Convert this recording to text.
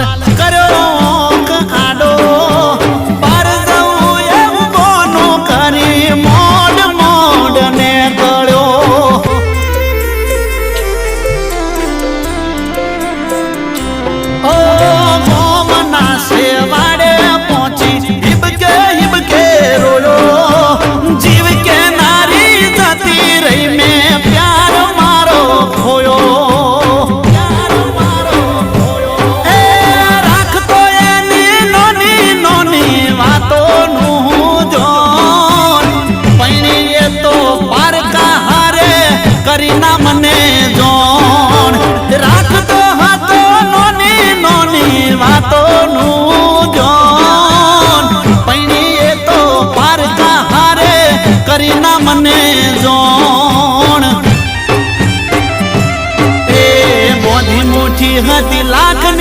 કર્યો આડો પાર જવું એવું કોનું કરી મોડ મોડ ને ગળ્યો ઓ મોમના સેવાડે પહોંચી હિબકે રોયો જીવ કે નારી જતી રહી મેં પ્યાર મારો ખોયો કરીના મને જોણ રાખતો હતો નોની નોની વાતોનું જોણ પૈણી એ તો પારકા હારે કરીના મને જોણ એ મોધી મુઠી હતી લાખ